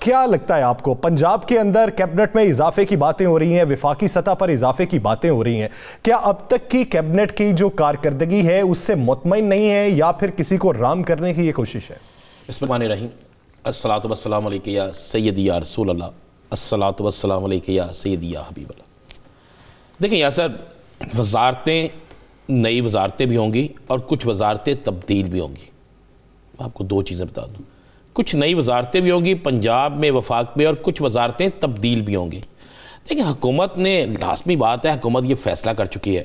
کیا لگتا ہے آپ کو پنجاب کے اندر کیبنٹ میں اضافے کی باتیں ہو رہی ہیں، وفاقی سطح پر اضافے کی باتیں ہو رہی ہیں، کیا اب تک کی کیبنٹ کی جو کارکردگی ہے اس سے مطمئن نہیں ہے یا پھر کسی کو رام کرنے کی یہ کوشش ہے؟ بسم اللہ الرحمن الرحیم۔ الصلاۃ والسلام علیکہ یا سیدی یا رسول اللہ، الصلاۃ والسلام علیکہ یا سیدی یا حبیب اللہ۔ دیکھیں یاسر، وزارتیں نئی وزارتیں بھی ہوں گی اور کچھ وزارتیں تبدیل بھی ہوں گی۔ آپ کو دو چیزیں بتا دوں، کچھ نئی وزارتیں بھی ہوں گی پنجاب میں، وفاق میں، اور کچھ وزارتیں تبدیل بھی ہوں گی۔ دیکھیں حکومت نے، لازمی بات ہے، حکومت یہ فیصلہ کر چکی ہے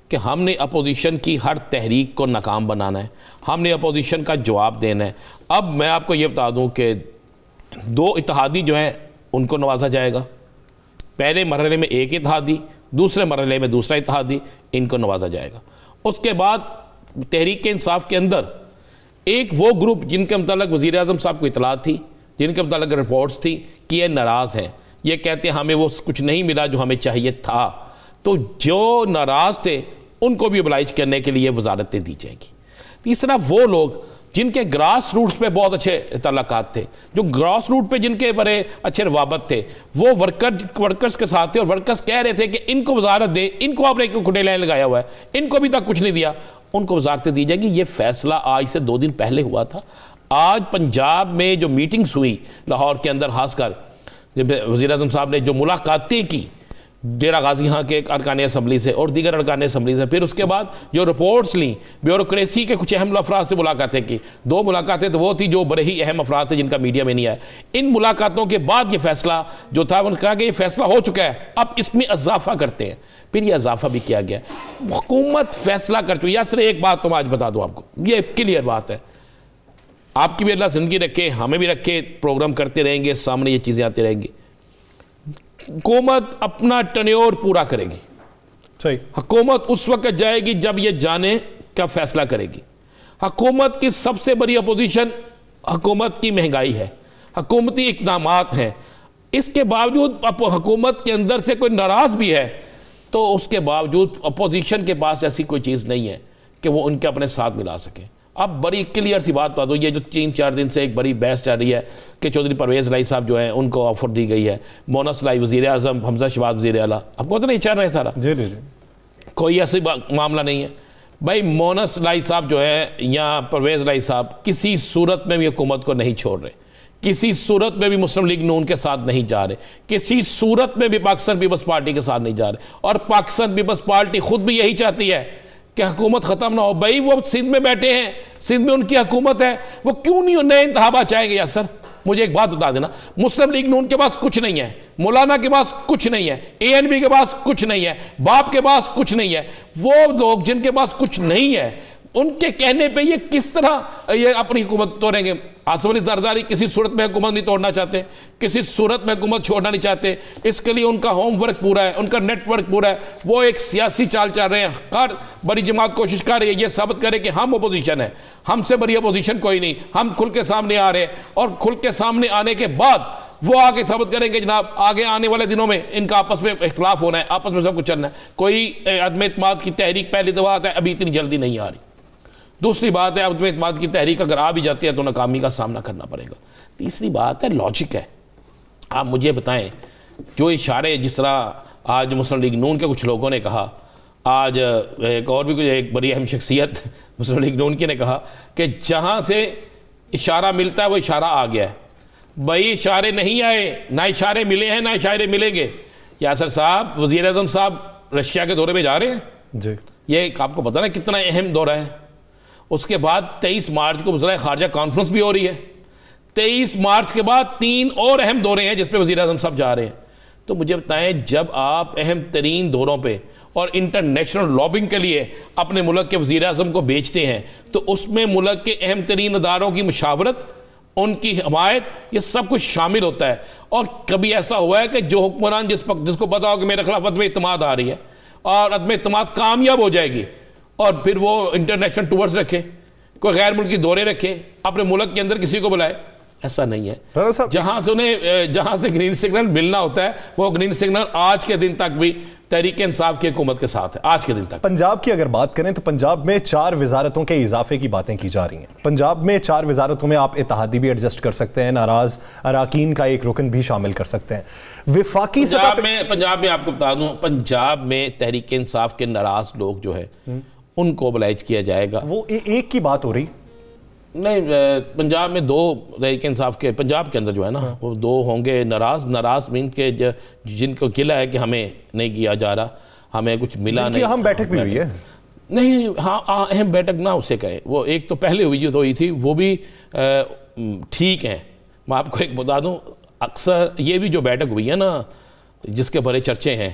کہ ہم نے اپوزیشن کی ہر تحریک کو ناکام بنانا ہے، ہم نے اپوزیشن کا جواب دینا ہے۔ اب میں آپ کو یہ بتا دوں کہ دو اتحادی جو ہیں ان کو نوازا جائے گا، پہلے مرحلے میں ایک اتحادی، دوسرے مرحلے میں دوسرا اتحادی، ان کو نوازا جائے گا۔ اس کے بعد تحریک انصاف کے اندر ایک وہ گروپ جن کے متعلق وزیر اعظم صاحب کو اطلاعات تھی، جن کے متعلق رپورٹس تھی کہ یہ ناراض ہیں، یہ کہتے ہیں ہمیں وہ کچھ نہیں ملا جو ہمیں چاہیے تھا، تو جو ناراض تھے ان کو بھی ابلائج کرنے کے لیے وزارتیں دی جائے گی۔ تیسرا وہ لوگ جن کے گراس روٹس پہ بہت اچھے تعلقات تھے، جو گراس روٹ پہ جن کے بڑے اچھے روابط تھے، وہ ورکرز کے ساتھ تھے، اور ورکرز کہہ رہے تھے کہ ان کو وزارت دے، ان کو آپ نے کھٹے لائن لگایا ہوا ہے، ان کو بھی تک کچھ نہیں دیا، ان کو وزارتیں دی جائیں گی۔ یہ فیصلہ آج سے 2 دن پہلے ہوا تھا۔ آج پنجاب میں جو میٹنگز ہوئی لاہور کے اندر، خاص کر وزیر اعظم صاحب نے جو ملاقاتیں کی ڈیرہ غازی ہاں کے ارکان اسمبلی سے اور دیگر ارکان اسمبلی سے، پھر اس کے بعد جو رپورٹس لیں، بیوروکریسی کے کچھ اہم افراد سے ملاقاتیں کی، 2 ملاقاتیں تو وہ تھی جو بڑے ہی اہم افراد تھے جن کا میڈیا میں نہیں آیا۔ ان ملاقاتوں کے بعد یہ فیصلہ جو تھا، انہوں نے کہا کہ یہ فیصلہ ہو چکا ہے، اب اس میں اضافہ کرتے ہیں۔ پھر یہ اضافہ بھی کیا گیا، حکومت فیصلہ کر چکی۔ یا صرف ایک بات تو میں آج بتا دوں آپ کو، یہ کلیئر بات ہے، آپ کی بھی اللہ زندگی رکھے، ہمیں بھی رکھے، پروگرام کرتے رہیں گے، سامنے یہ چیزیں آتی رہیں گی۔ حکومت اپنا ٹینیور پورا کرے گی، صحیح۔ حکومت اس وقت جائے گی جب یہ جانے کا فیصلہ کرے گی۔ حکومت کی سب سے بڑی اپوزیشن حکومت کی مہنگائی ہے، حکومتی اقدامات ہیں۔ اس کے باوجود حکومت کے اندر سے کوئی ناراض بھی ہے تو اس کے باوجود اپوزیشن کے پاس ایسی کوئی چیز نہیں ہے کہ وہ ان کے اپنے ساتھ ملا سکے۔ اب بڑی کلیئر سی بات بتا دو، یہ جو 3-4 دن سے ایک بڑی بحث چل رہی ہے کہ چودھری پرویز لائی صاحب جو ہیں ان کو آفر دی گئی ہے، مونس لائی وزیر اعظم، حمزہ شہباز وزیر اعلیٰ، آپ کو تو نہیں چل رہے سارا، کوئی ایسی معاملہ نہیں ہے بھائی۔ مونس لائی صاحب جو ہے یا پرویز لائی صاحب کسی صورت میں بھی حکومت کو نہیں چھوڑ رہے، کسی صورت میں بھی مسلم لیگ نون کے ساتھ نہیں جا رہے، کسی صورت میں بھی پاکستان پیپلز پارٹی کے ساتھ نہیں جا رہے، اور پاکستان پیپلز پارٹی خود بھی یہی چاہتی ہے کہ حکومت ختم نہ ہو۔ بھائی وہ سندھ میں بیٹھے ہیں، سندھ میں ان کی حکومت ہے، وہ کیوں نہیں نئے انتخابات چاہیں گے؟ یا سر مجھے ایک بات بتا دینا، مسلم لیگ نون کے پاس کچھ نہیں ہے، مولانا کے پاس کچھ نہیں ہے، ANP کے پاس کچھ نہیں ہے، باپ کے پاس کچھ نہیں ہے، وہ لوگ جن کے پاس کچھ نہیں ہے ان کے کہنے پہ یہ کس طرح یہ اپنی حکومت توڑیں گے؟ آصف علی زرداری کسی صورت میں حکومت نہیں توڑنا چاہتے، کسی صورت میں حکومت چھوڑنا نہیں چاہتے، اس کے لیے ان کا ہوم ورک پورا ہے، ان کا نیٹ ورک پورا ہے، وہ ایک سیاسی چال چل رہے ہیں۔ ہر بڑی جماعت کوشش کر رہی ہے یہ ثابت کرے کہ ہم اپوزیشن ہیں، ہم سے بڑی اپوزیشن کوئی نہیں، ہم کھل کے سامنے آ رہے ہیں، اور کھل کے سامنے آنے کے بعد وہ آگے ثابت کریں گے جناب آگے آنے والے دنوں میں ان کا آپس میں اختلاف ہونا ہے، آپس میں سب کچھ چلنا ہے۔ کوئی عدم اعتماد کی تحریک پہلی دفعہ آتا ہے، ابھی اتنی جلدی نہیں آ رہی۔ دوسری بات ہے عدم اعتماد کی تحریک اگر آ بھی جاتی ہے تو ناکامی کا سامنا کرنا پڑے گا۔ تیسری بات ہے لاجک ہے۔ آپ مجھے بتائیں جو اشارے جس طرح آج مسلم لیگ نون کے کچھ لوگوں نے کہا، آج ایک اور بھی ایک بڑی اہم شخصیت مسلم لیگ نون کی نے کہا کہ جہاں سے اشارہ ملتا ہے وہ اشارہ آ گیا ہے۔ بھائی اشارے نہیں آئے، نہ اشارے ملے ہیں، نہ اشارے ملیں گے۔ یاسر صاحب، وزیر اعظم صاحب رشیا کے دورے پہ جا رہے ہیں جی، یہ آپ کو پتہ نا کتنا اہم دورہ ہے۔ اس کے بعد 23 مارچ کو وزرائے خارجہ کانفرنس بھی ہو رہی ہے۔ 23 مارچ کے بعد 3 اور اہم دورے ہیں جس پہ وزیر اعظم صاحب جا رہے ہیں۔ تو مجھے بتائیں جب آپ اہم ترین دوروں پہ اور انٹرنیشنل لابنگ کے لیے اپنے ملک کے وزیر اعظم کو بھیجتے ہیں تو اس میں ملک کے اہم ترین اداروں کی مشاورت، ان کی حمایت، یہ سب کچھ شامل ہوتا ہے۔ اور کبھی ایسا ہوا ہے کہ جو حکمران جس کو پتا ہو کہ میرے خلاف عدم اعتماد آ رہی ہے اور عدم اعتماد کامیاب ہو جائے گی، اور پھر وہ انٹرنیشنل ٹورز رکھے، کوئی غیر ملکی دورے رکھے، اپنے ملک کے اندر کسی کو بلائے، ایسا نہیں ہے. جہاں سے گرین سگنل ملنا ہوتا ہے وہ گرین سگنل آج کے دن تک بھی تحریک انصاف کی حکومت کے ساتھ ہے. آج کے دن تک پنجاب کی اگر بات کریں تو پنجاب میں 4 وزارتوں کے اضافے کی باتیں کی جا رہی ہیں. پنجاب میں 4 وزارتوں میں آپ اتحادی بھی ایڈجسٹ کر سکتے ہیں, ناراض اراکین کا ایک رکن بھی شامل کر سکتے ہیں. وفاقی سطح پہ پنجاب میں آپ کو بتا دوں, پنجاب میں تحریک انصاف کے ناراض لوگ جو ہے ان کو oblige کیا جائے گا. وہ ایک کی بات ہو رہی نہیں, پنجاب میں 2 تحریک انصاف کے پنجاب کے اندر جو ہے نا وہ 2 ہوں گے ناراض مین کے جن کو گلہ ہے کہ ہمیں نہیں کیا جا رہا, ہمیں کچھ ملا نہیں. اہم بیٹھک بھی ہوئی ہے نہیں, ہاں اہم بیٹھک نہ اسے کہے, وہ ایک تو پہلے ہوئی تھی وہ بھی ٹھیک ہیں. میں آپ کو ایک بتا دوں, اکثر یہ بھی جو بیٹھک ہوئی ہے نا جس کے بڑے چرچے ہیں,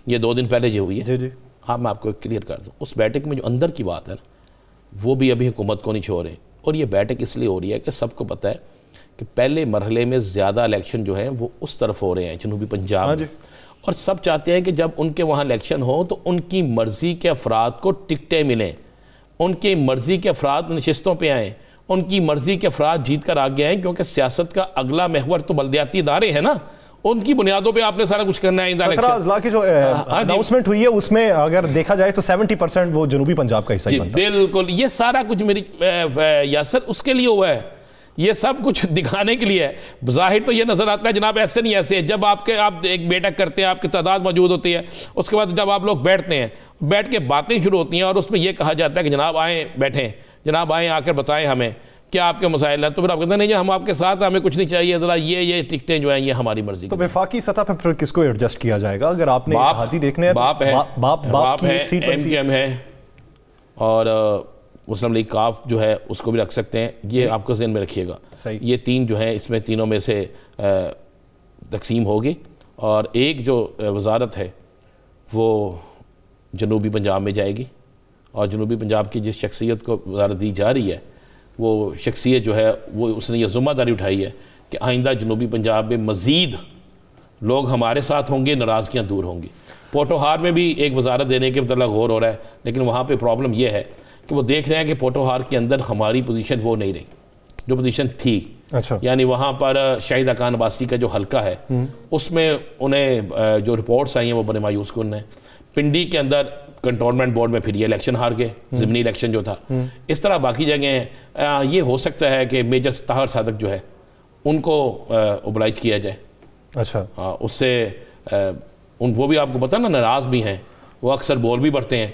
یہ 2 دن پہلے جو ہوئی ہے, ہاں میں آپ کو کلیئر کر دوں, اس بیٹھک میں جو اندر کی بات ہے نا وہ بھی ابھی حکومت کو نہیں چھوڑ رہے. اور یہ بیٹھک اس لیے ہو رہی ہے کہ سب کو پتہ ہے کہ پہلے مرحلے میں زیادہ الیکشن جو ہیں وہ اس طرف ہو رہے ہیں جنوبی پنجاب میں, اور سب چاہتے ہیں کہ جب ان کے وہاں الیکشن ہو تو ان کی مرضی کے افراد کو ٹکٹیں ملیں, ان کی مرضی کے افراد نشستوں پہ آئیں, ان کی مرضی کے افراد جیت کر آگے آئیں, کیونکہ سیاست کا اگلا محور تو بلدیاتی ادارے ہیں نا, ان کی بنیادوں پہ آپ نے سارا کچھ کرنا ہے. 17 اضلاع کی جو اناؤنسمنٹ ہوئی ہے اس میں اگر دیکھا جائے تو 70% وہ جنوبی پنجاب کا حصہ ہی بنتا ہے. بالکل, یہ سارا کچھ میری یاسر اس کے لیے ہوا ہے, یہ سب کچھ دکھانے کے لیے ہے. ظاہر تو یہ نظر آتا ہے جناب ایسے نہیں ایسے, جب آپ ایک بیٹھک کرتے ہیں, آپ کی تعداد موجود ہوتی ہے, اس کے بعد جب آپ لوگ بیٹھتے ہیں, بیٹھ کے باتیں شروع ہوتی ہیں اور اس میں یہ کہا جاتا ہے کہ جناب آئیں بیٹھیں, جناب آئیں آ کر بتائیں ہمیں کیا آپ کے مسائل ہیں, تو پھر آپ کہتے ہیں نہیں جی ہم آپ کے ساتھ, ہمیں کچھ نہیں چاہیے, ذرا یہ ٹکٹیں جو ہیں یہ ہماری مرضی. تو وفاقی سطح پہ پھر کس کو ایڈجسٹ کیا جائے گا؟ اگر آپ نے اتحادی دیکھنے ہیں, باپ ہے, ایم کیو ایم ہے, اور مسلم لیگ کاف جو ہے اس کو بھی رکھ سکتے ہیں. یہ آپ کو ذہن میں رکھیے گا, یہ 3 جو ہیں اس میں تینوں میں سے تقسیم ہوگی, اور ایک جو وزارت ہے وہ جنوبی پنجاب میں جائے گی, اور جنوبی پنجاب کی جس شخصیت کو وزارت دی جا رہی ہے وہ شخصیت جو ہے وہ اس نے یہ ذمہ داری اٹھائی ہے کہ آئندہ جنوبی پنجاب میں مزید لوگ ہمارے ساتھ ہوں گے, ناراضگیاں دور ہوں گی. پوٹوہار میں بھی ایک وزارت دینے کے متعلق غور ہو رہا ہے, لیکن وہاں پہ پرابلم یہ ہے کہ وہ دیکھ رہے ہیں کہ پوٹوہار کے اندر ہماری پوزیشن وہ نہیں رہی جو پوزیشن تھی. یعنی وہاں پر شاہد اکان عباسی کا جو حلقہ ہے اس میں انہیں جو رپورٹس آئی ہیں وہ بڑے مایوس کن ہیں. پنڈی کے اندر کنٹونمنٹ بورڈ میں پھر یہ الیکشن ہار گئے, ضمنی الیکشن جو تھا. اس طرح باقی جگہیں ہیں, یہ ہو سکتا ہے کہ میجر طاہر صادق جو ہے ان کو اوبلائج کیا جائے. اچھا, اس سے وہ بھی آپ کو پتہ نا ناراض بھی ہیں, وہ اکثر بول بھی بڑھتے ہیں.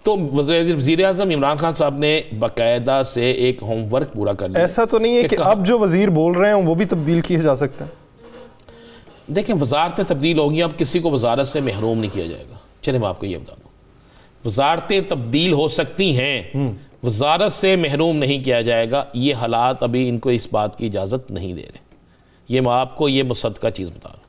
تو وزیر اعظم عمران خان صاحب نے باقاعدہ سے ایک ہوم ورک پورا کر لیا. ایسا تو نہیں ہے کہ اب جو وزیر بول رہے ہیں وہ بھی تبدیل کیے جا سکتے ہیں؟ دیکھیں وزارتیں تبدیل ہوگی, اب کسی کو وزارت سے محروم نہیں کیا جائے گا. چلے میں آپ کو یہ بتا دوں, وزارتیں تبدیل ہو سکتی ہیں, وزارت سے محروم نہیں کیا جائے گا. یہ حالات ابھی ان کو اس بات کی اجازت نہیں دے رہے. یہ میں آپ کو یہ مصدقہ چیز بتا رہا ہوں.